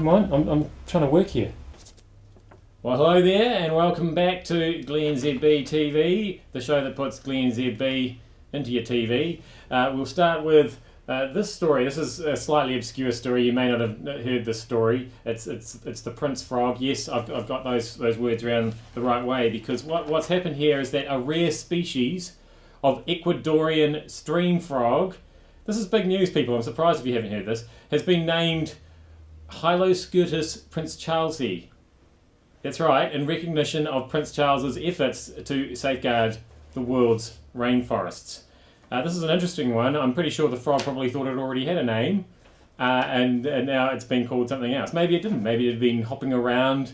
come on, I'm trying to work here. Well, hello there, and welcome back to Glennzb TV, the show that puts Glennzb into your TV. We'll start with this story. This is a slightly obscure story. You may not have heard this story. It's the Prince Frog. Yes, I've got those words around the right way, because what's happened here is that a rare species of Ecuadorian stream frog, this is big news, people, I'm surprised if you haven't heard this, has been named Hyloskirtus Prince Charlesi. That's right, in recognition of Prince Charles's efforts to safeguard the world's rainforests. This is an interesting one. I'm pretty sure the frog probably thought it already had a name, and now it's been called something else. Maybe it didn't. Maybe it had been hopping around,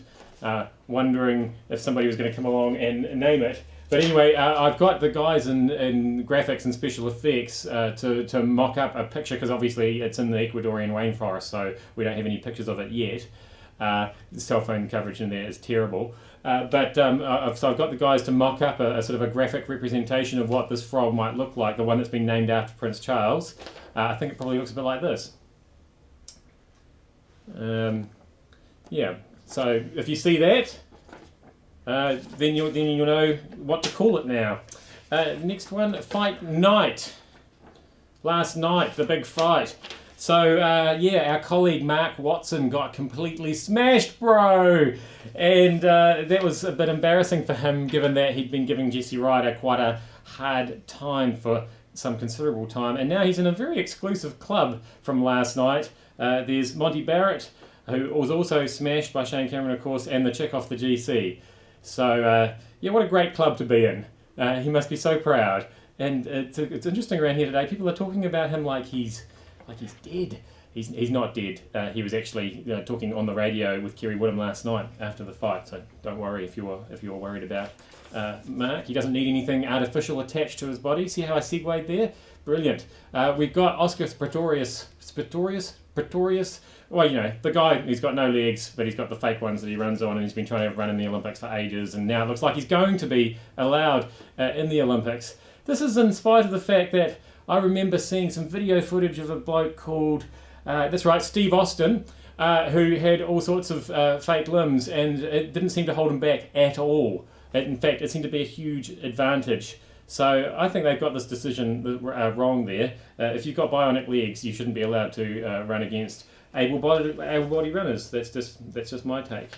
wondering if somebody was going to come along and name it. But anyway, I've got the guys in graphics and special effects to mock up a picture, because obviously it's in the Ecuadorian rainforest, so we don't have any pictures of it yet. The cell phone coverage in there is terrible. So I've got the guys to mock up a sort of a graphic representation of what this frog might look like, the one that's been named after Prince Charles. I think it probably looks a bit like this. Yeah, so if you see that, then you'll know what to call it now. Next one, Fight Night. Last night, the big fight. So, our colleague Mark Watson got completely smashed, bro! And that was a bit embarrassing for him, given that he'd been giving Jesse Ryder quite a hard time for some considerable time. And now he's in a very exclusive club from last night. There's Monty Barrett, who was also smashed by Shane Cameron, of course, and the chick off the GC. So, what a great club to be in. He must be so proud. And it's interesting around here today, people are talking about him like he's dead. He's not dead. He was actually talking on the radio with Kerry Woodham last night after the fight. So don't worry if you're worried about Mark. He doesn't need anything artificial attached to his body. See how I segued there? Brilliant. We've got Oscar Pretorius. Well, the guy who's got no legs, but he's got the fake ones that he runs on, and he's been trying to run in the Olympics for ages, and now it looks like he's going to be allowed in the Olympics. This is in spite of the fact that I remember seeing some video footage of a bloke called, that's right, Steve Austin, who had all sorts of fake limbs, and it didn't seem to hold him back at all. In fact, it seemed to be a huge advantage. So I think they've got this decision wrong there. If you've got bionic legs, you shouldn't be allowed to run against able-bodied runners. That's just my take.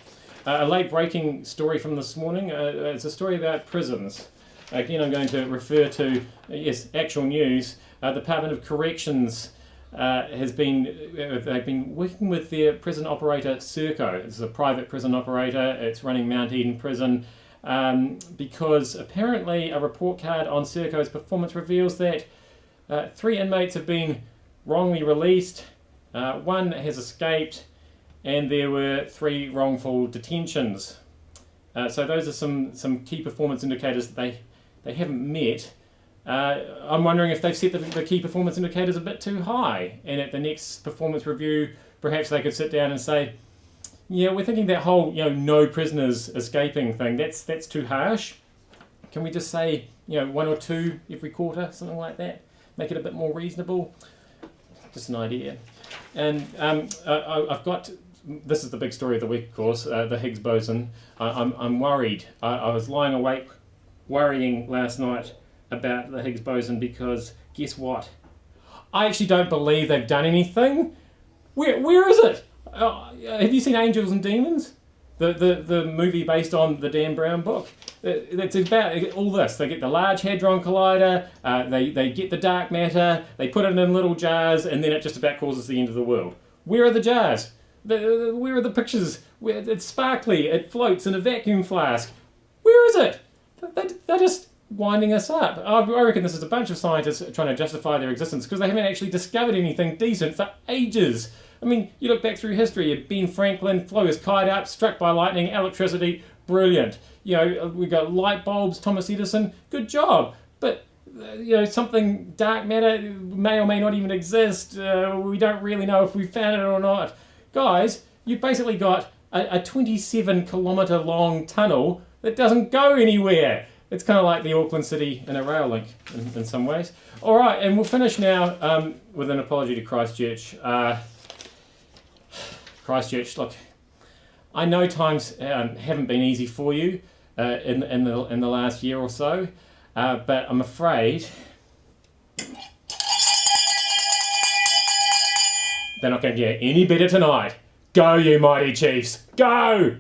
A late-breaking story from this morning. It's a story about prisons. Again, I'm going to refer to, actual news. The Department of Corrections they've been working with their prison operator, Serco. This is a private prison operator. It's running Mount Eden Prison, because apparently a report card on Serco's performance reveals that 3 inmates have been wrongly released, 1 has escaped, and there were 3 wrongful detentions. So those are some key performance indicators that they haven't met. I'm wondering if they've set the key performance indicators a bit too high, and at the next performance review, perhaps they could sit down and say, we're thinking that whole no prisoners escaping thing, that's too harsh. Can we just say 1 or 2 every quarter, something like that? Make it a bit more reasonable. Just an idea. And I've got. This is the big story of the week, of course, the Higgs Boson. I'm worried. I was lying awake worrying last night about the Higgs Boson, because guess what? I actually don't believe they've done anything. Where is it? Have you seen Angels and Demons? The movie based on the Dan Brown book. It's about all this. They get the Large Hadron Collider, they get the dark matter, they put it in little jars, and then it just about causes the end of the world. Where are the jars? Where are the pictures? It's sparkly, it floats in a vacuum flask. Where is it? They're just winding us up. I reckon this is a bunch of scientists trying to justify their existence because they haven't actually discovered anything decent for ages. I mean, you look back through history, Ben Franklin flew his kite up, struck by lightning, electricity, brilliant. We got light bulbs, Thomas Edison, good job. But, something dark matter may or may not even exist. We don't really know if we found it or not. Guys, you've basically got a 27-kilometre long tunnel that doesn't go anywhere. It's kind of like the Auckland City and a rail link in some ways. All right, and we'll finish now with an apology to Christchurch. Christchurch, look, I know times haven't been easy for you in the last year or so, but I'm afraid they're not going to get any better tonight. Go, you mighty Chiefs, go!